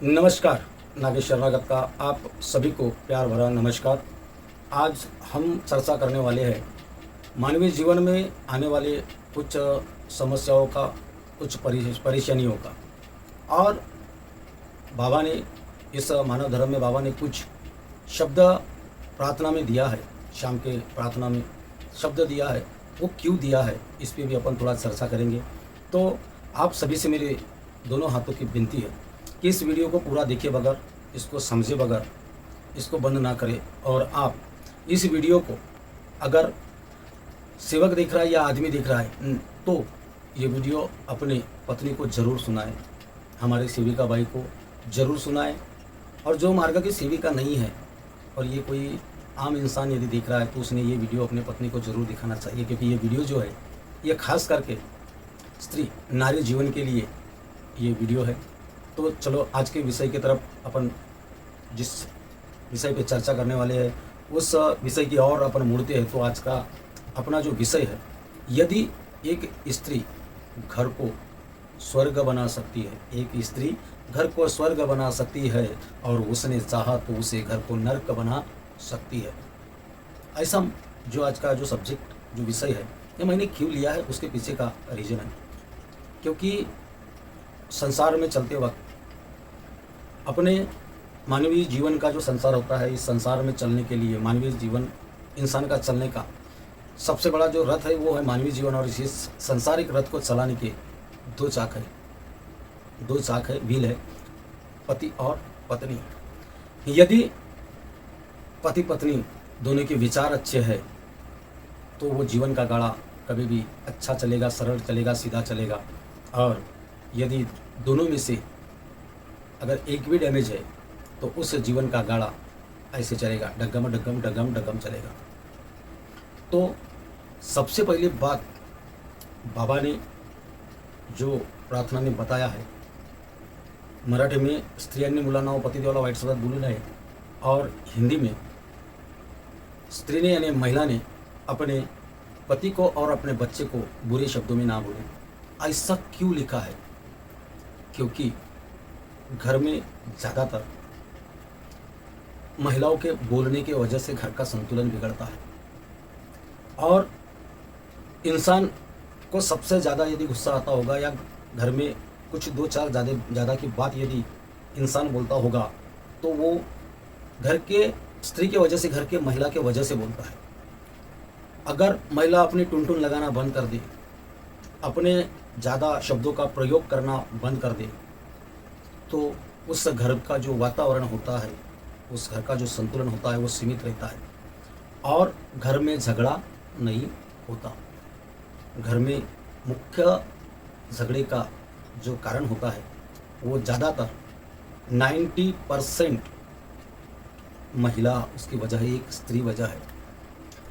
नमस्कार। नागेश शरणागत का आप सभी को प्यार भरा नमस्कार। आज हम चर्चा करने वाले हैं मानवीय जीवन में आने वाले कुछ समस्याओं का, कुछ परेशानियों का। और बाबा ने इस मानव धर्म में बाबा ने कुछ शब्द प्रार्थना में दिया है, शाम के प्रार्थना में शब्द दिया है, वो क्यों दिया है इस पे भी अपन थोड़ा चर्चा करेंगे। तो आप सभी से मेरे दोनों हाथों की विनती है कि इस वीडियो को पूरा देखे बगैर, इसको समझे बगैर इसको बंद ना करें। और आप इस वीडियो को अगर सेवक देख रहा है या आदमी देख रहा है तो ये वीडियो अपने पत्नी को ज़रूर सुनाएं, हमारे सेविका भाई को ज़रूर सुनाएं। और जो मार्ग की सेविका नहीं है और ये कोई आम इंसान यदि देख रहा है तो उसने ये वीडियो अपने पत्नी को ज़रूर दिखाना चाहिए, क्योंकि ये वीडियो जो है ये खास करके स्त्री नारी जीवन के लिए ये वीडियो है। तो चलो आज के विषय की तरफ अपन जिस विषय पे चर्चा करने वाले हैं उस विषय की ओर अपन मुड़ते हैं। तो आज का अपना जो विषय है, यदि एक स्त्री घर को स्वर्ग बना सकती है, एक स्त्री घर को स्वर्ग बना सकती है और उसने चाहा तो उसे घर को नर्क बना सकती है। ऐसा जो आज का जो सब्जेक्ट जो विषय है ये मैंने क्यों लिया है, उसके पीछे का रीज़न है क्योंकि संसार में चलते वक्त अपने मानवीय जीवन का जो संसार होता है, इस संसार में चलने के लिए मानवीय जीवन इंसान का चलने का सबसे बड़ा जो रथ है वो है मानवीय जीवन। और इस संसारिक रथ को चलाने के दो चाक है, व्हील है, पति और पत्नी। यदि पति पत्नी दोनों के विचार अच्छे हैं तो वो जीवन का गाड़ा कभी भी अच्छा चलेगा, सरल चलेगा, सीधा चलेगा। और यदि दोनों में से अगर एक भी डैमेज है तो उस जीवन का गाड़ा ऐसे चलेगा, डगम डगम डगम डगम चलेगा। तो सबसे पहली बात बाबा ने जो प्रार्थना में बताया है, मराठी में स्त्रियांनी मुलांना व पतिदेवाला वाईट शब्दात बोलू नये, और हिंदी में स्त्री ने यानी महिला ने अपने पति को और अपने बच्चे को बुरे शब्दों में ना बोले। ऐसा क्यों लिखा है? क्योंकि घर में ज़्यादातर महिलाओं के बोलने की वजह से घर का संतुलन बिगड़ता है। और इंसान को सबसे ज़्यादा यदि गुस्सा आता होगा या घर में कुछ दो चार ज़्यादा की बात यदि इंसान बोलता होगा तो वो घर के स्त्री की वजह से, घर के महिला के वजह से बोलता है। अगर महिला अपनी टुनटुन लगाना बंद कर दे, अपने ज़्यादा शब्दों का प्रयोग करना बंद कर दे, तो उस घर का जो वातावरण होता है, उस घर का जो संतुलन होता है वो सीमित रहता है और घर में झगड़ा नहीं होता। घर में मुख्य झगड़े का जो कारण होता है वो ज़्यादातर 90% महिला उसकी वजह है, एक स्त्री वजह है।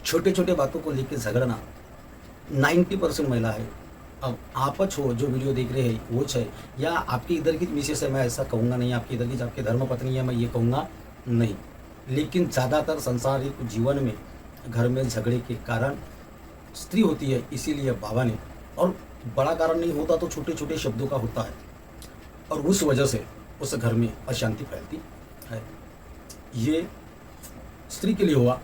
छोटे छोटे बातों को लेकर झगड़ना 90% महिला है। अब आप हो जो वीडियो देख रहे हैं वो है या आपकी इधर की मिसेस है, मैं ऐसा कहूँगा नहीं, आपकी इधर की आपकी धर्म पत्नी है मैं ये कहूँगा नहीं, लेकिन ज़्यादातर सांसारिक जीवन में घर में झगड़े के कारण स्त्री होती है। इसीलिए बाबा ने, और बड़ा कारण नहीं होता तो छोटे छोटे शब्दों का होता है और उस वजह से उस घर में अशांति फैलती है। ये स्त्री के लिए हुआ,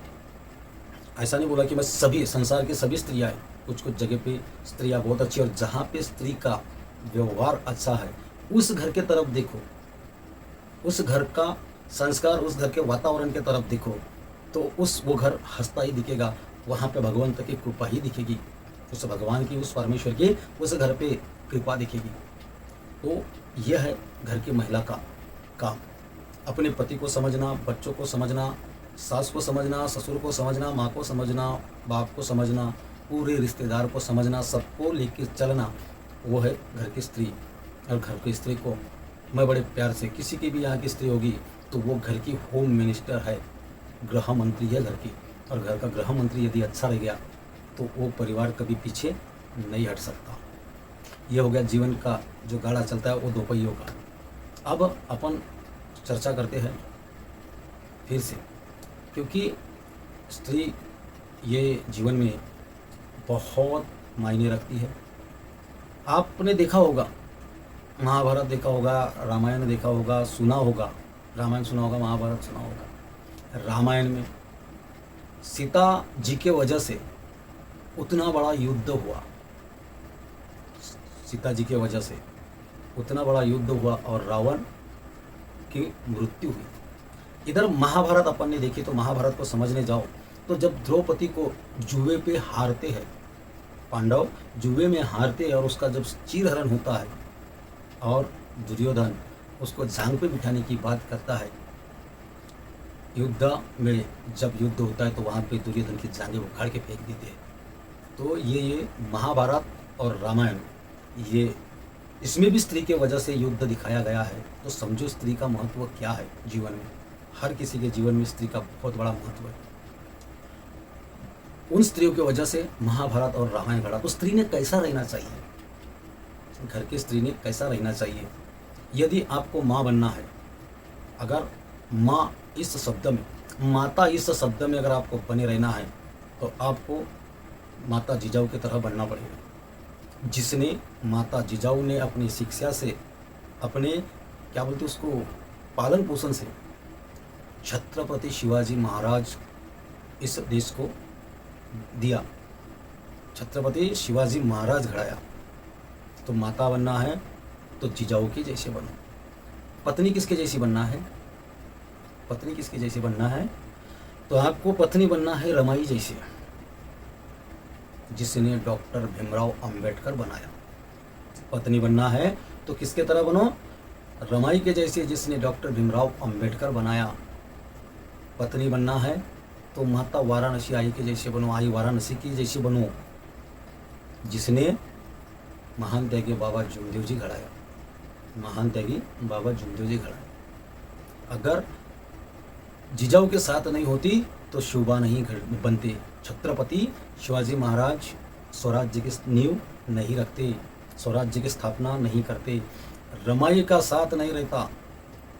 ऐसा नहीं बोला कि मैं सभी संसार की सभी स्त्रियाँ हैं। कुछ कुछ जगह पे स्त्रियाँ बहुत अच्छी, और जहाँ पे स्त्री का व्यवहार अच्छा है उस घर के तरफ देखो, उस घर का संस्कार, उस घर के वातावरण के तरफ देखो तो वो घर हंसता ही दिखेगा। वहाँ पे भगवंत की कृपा ही दिखेगी, उस भगवान की, उस परमेश्वर की उस घर पे कृपा दिखेगी। तो यह है घर की महिला का काम, अपने पति को समझना, बच्चों को समझना, सास को समझना, ससुर को समझना, माँ को समझना, बाप को समझना, पूरे रिश्तेदार को समझना, सबको लेकर चलना, वो है घर की स्त्री। और घर की स्त्री को मैं बड़े प्यार से, किसी की भी यहाँ की स्त्री होगी तो वो घर की होम मिनिस्टर है, गृह मंत्री है घर की। और घर का गृह मंत्री यदि अच्छा रह गया तो वो परिवार कभी पीछे नहीं हट सकता। ये हो गया जीवन का जो गाड़ा चलता है वो दो पहियों का। अब अपन चर्चा करते हैं फिर से, क्योंकि स्त्री ये जीवन में बहुत मायने रखती है। आपने देखा होगा महाभारत देखा होगा, रामायण देखा होगा, सुना होगा, रामायण सुना होगा, महाभारत सुना होगा। रामायण में सीता जी के वजह से उतना बड़ा युद्ध हुआ, सीता जी के वजह से उतना बड़ा युद्ध हुआ और रावण की मृत्यु हुई। इधर महाभारत अपन ने देखी तो महाभारत को समझने जाओ तो जब द्रौपदी को जुए पे हारते हैं, पांडव जुए में हारते हैं और उसका जब चीरहरण होता है और दुर्योधन उसको जांग पे बिठाने की बात करता है, युद्ध में जब युद्ध होता है तो वहाँ पे दुर्योधन की जांघें उखाड़ के फेंक देते हैं। तो ये महाभारत और रामायण, ये इसमें भी स्त्री के वजह से युद्ध दिखाया गया है। तो समझो स्त्री का महत्व क्या है जीवन में। हर किसी के जीवन में स्त्री का बहुत बड़ा महत्व है। उन स्त्रियों की वजह से महाभारत और रामायण घड़ा। तो स्त्री ने कैसा रहना चाहिए, घर की स्त्री ने कैसा रहना चाहिए। यदि आपको माँ बनना है, अगर माँ इस शब्द में, माता इस शब्द में अगर आपको बने रहना है तो आपको माता जिजाऊ की तरह बनना पड़ेगा, जिसने माता जिजाऊ ने अपनी शिक्षा से, अपने क्या बोलते उसको पालन पोषण से छत्रपति शिवाजी महाराज इस देश को दिया, छत्रपति शिवाजी महाराज घड़ाया। तो माता बनना है तो जिजाऊ की जैसे बनो। पत्नी किसके जैसी बनना है, पत्नी किसके जैसी बनना है, तो आपको पत्नी बनना है रमाई जैसी, जिसने डॉक्टर भीमराव अंबेडकर बनाया। पत्नी बनना है तो किसके तरह बनो, रमाई के जैसे, जिसने डॉक्टर भीमराव अंबेडकर बनाया। पत्नी बनना है तो माता वाराणसी आई के जैसे बनो, आई वाराणसी की जैसी बनो, जिसने महान त्यागी बाबा जुमदेव जी घड़ाया, महान त्यागी बाबा जुमदेव जी घड़ाया। अगर जिजाऊ के साथ नहीं होती तो शोभा नहीं बनते। छत्रपति शिवाजी महाराज स्वराज्य की नींव नहीं रखते, स्वराज्य की स्थापना नहीं करते। रमाई का साथ नहीं रहता,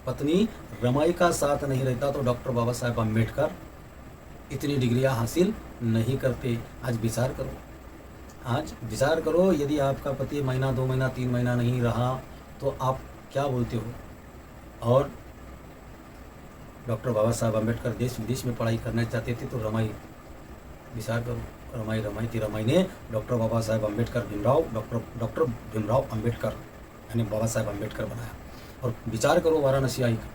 पत्नी रमाई का साथ नहीं रहता तो डॉक्टर बाबा साहेब अम्बेडकर इतनी डिग्रियां हासिल नहीं करते। आज विचार करो, आज विचार करो, यदि आपका पति महीना, 2 महीना, 3 महीना नहीं रहा तो आप क्या बोलते हो। और डॉक्टर बाबा साहब अम्बेडकर देश विदेश में पढ़ाई करना चाहते थे तो रमाई, विचार करो, रमाई ने डॉक्टर बाबा साहेब अम्बेडकर डॉक्टर भीमराव अम्बेडकर यानी बाबा साहेब अम्बेडकर बनाया। और विचार करो वाराणसी आई का,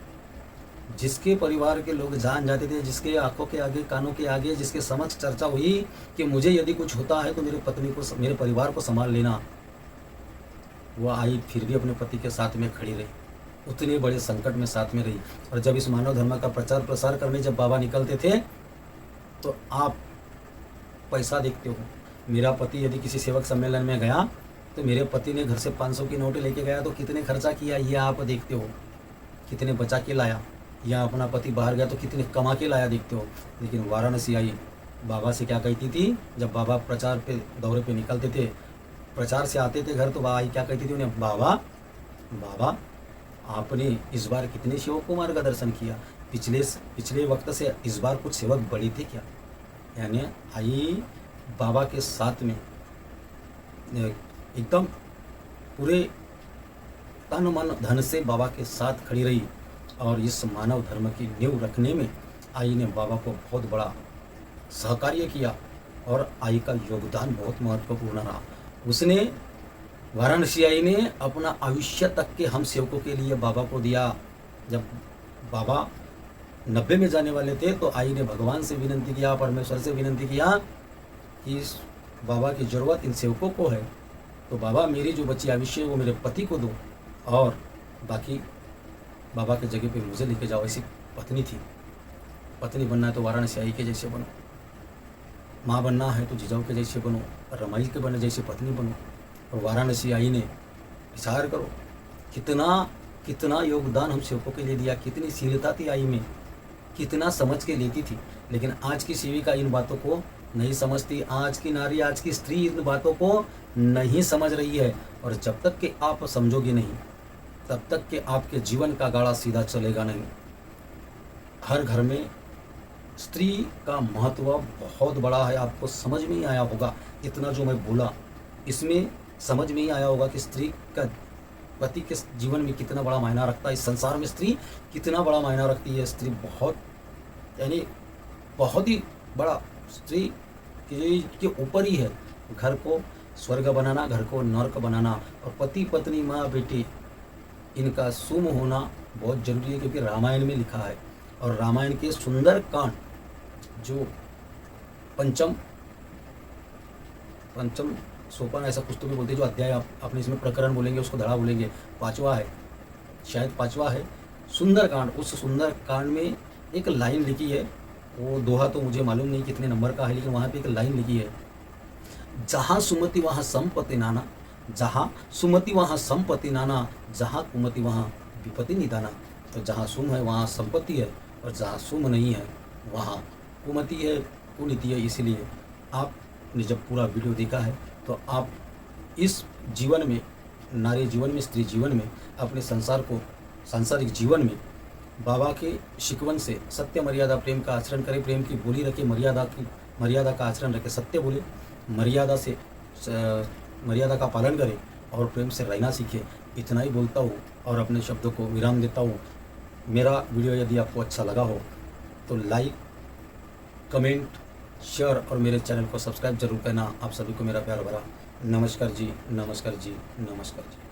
जिसके परिवार के लोग जान जाते थे, जिसके आंखों के आगे, कानों के आगे, जिसके समक्ष चर्चा हुई कि मुझे यदि कुछ होता है तो मेरे पत्नी को, मेरे परिवार को संभाल लेना, वह आई फिर भी अपने पति के साथ में खड़ी रही, उतने बड़े संकट में साथ में रही। और जब इस मानव धर्म का प्रचार प्रसार करने जब बाबा निकलते थे तो आप पैसा देखते हो। मेरा पति यदि किसी सेवक सम्मेलन में गया तो मेरे पति ने घर से 500 की नोट लेके गया तो कितने खर्चा किया ये आप देखते हो, कितने बचा के लाया, या अपना पति बाहर गया तो कितने कमा के लाया देखते हो। लेकिन वाराणसी आई बाबा से क्या कहती थी, जब बाबा प्रचार पे दौरे पे निकलते थे, प्रचार से आते थे घर, तो बाबा आई क्या कहती थी उन्हें, बाबा आपने इस बार कितने सेवक को मार्गदर्शन किया, पिछले वक्त से इस बार कुछ सेवक बढ़े थे क्या। यानी आई बाबा के साथ में एकदम पूरे तन मन धन से बाबा के साथ खड़ी रही और इस मानव धर्म की नींव रखने में आई ने बाबा को बहुत बड़ा सहकार्य किया और आई का योगदान बहुत महत्वपूर्ण रहा। उसने, वाराणसी आई ने अपना आयुष्य तक के हम सेवकों के लिए बाबा को दिया। जब बाबा 90 में जाने वाले थे तो आई ने भगवान से विनती किया, परमेश्वर से विनंती किया कि इस बाबा की ज़रूरत इन सेवकों को है, तो बाबा मेरी जो बची आयुष्य वो मेरे पति को दो और बाकी बाबा के जगह पे मुझे लेके जाओ। ऐसी पत्नी थी। पत्नी बनना है तो वाराणसी आई के जैसे बनो, माँ बनना है तो जिजाऊ के जैसे बनो, रमाई के बने जैसे पत्नी बनो। और वाराणसी आई ने, विचार करो कितना योगदान हम सेवकों के लिए दिया, कितनी शीलता थी आई में, कितना समझ के लेती थी। लेकिन आज की सेविका इन बातों को नहीं समझती, आज की नारी, आज की स्त्री इन बातों को नहीं समझ रही है। और जब तक कि आप समझोगे नहीं तब तक कि आपके जीवन का गाड़ा सीधा चलेगा नहीं। हर घर में स्त्री का महत्व बहुत बड़ा है। आपको समझ में ही आया होगा, इतना जो मैं बोला इसमें समझ में ही आया होगा कि स्त्री का पति के जीवन में कितना बड़ा मायना रखता है, इस संसार में स्त्री कितना बड़ा मायना रखती है। स्त्री बहुत यानी बहुत ही बड़ा स्त्री के ऊपर ही है घर को स्वर्ग बनाना, घर को नर्क बनाना। और पति पत्नी माँ बेटी इनका सुम होना बहुत जरूरी है, क्योंकि रामायण में लिखा है। और रामायण के सुंदर कांड जो पंचम पंचम सोपान ऐसा कुछ तो भी बोलते हैं, जो अध्याय आपने इसमें प्रकरण बोलेंगे उसको धड़ा बोलेंगे, पांचवा है, शायद पांचवा है सुंदर कांड। उस सुंदर कांड में एक लाइन लिखी है, वो दोहा तो मुझे मालूम नहीं कितने नंबर का है, लेकिन वहाँ पे एक लाइन लिखी है, जहाँ सुमति वहाँ संपत्ति नाना, जहाँ सुमति वहाँ संपत्ति नाना, जहाँ कुमति वहाँ विपत्ति निदाना। तो जहाँ सुम है वहाँ संपत्ति है, और जहाँ सुम नहीं है वहाँ कुमति है, कुनीति है। इसीलिए आपने जब पूरा वीडियो देखा है तो आप इस जीवन में, नारी जीवन में, स्त्री जीवन में, अपने संसार को, सांसारिक जीवन में बाबा के शिकवन से सत्य मर्यादा प्रेम का आचरण करें, प्रेम की बोली रखे, मर्यादा का आचरण रखे, सत्य बोले, मर्यादा का पालन करें और प्रेम से रहना सीखे। इतना ही बोलता हूँ और अपने शब्दों को विराम देता हूँ। मेरा वीडियो यदि आपको अच्छा लगा हो तो लाइक, कमेंट, शेयर और मेरे चैनल को सब्सक्राइब जरूर करना। आप सभी को मेरा प्यार भरा नमस्कार जी, नमस्कार जी, नमस्कार जी।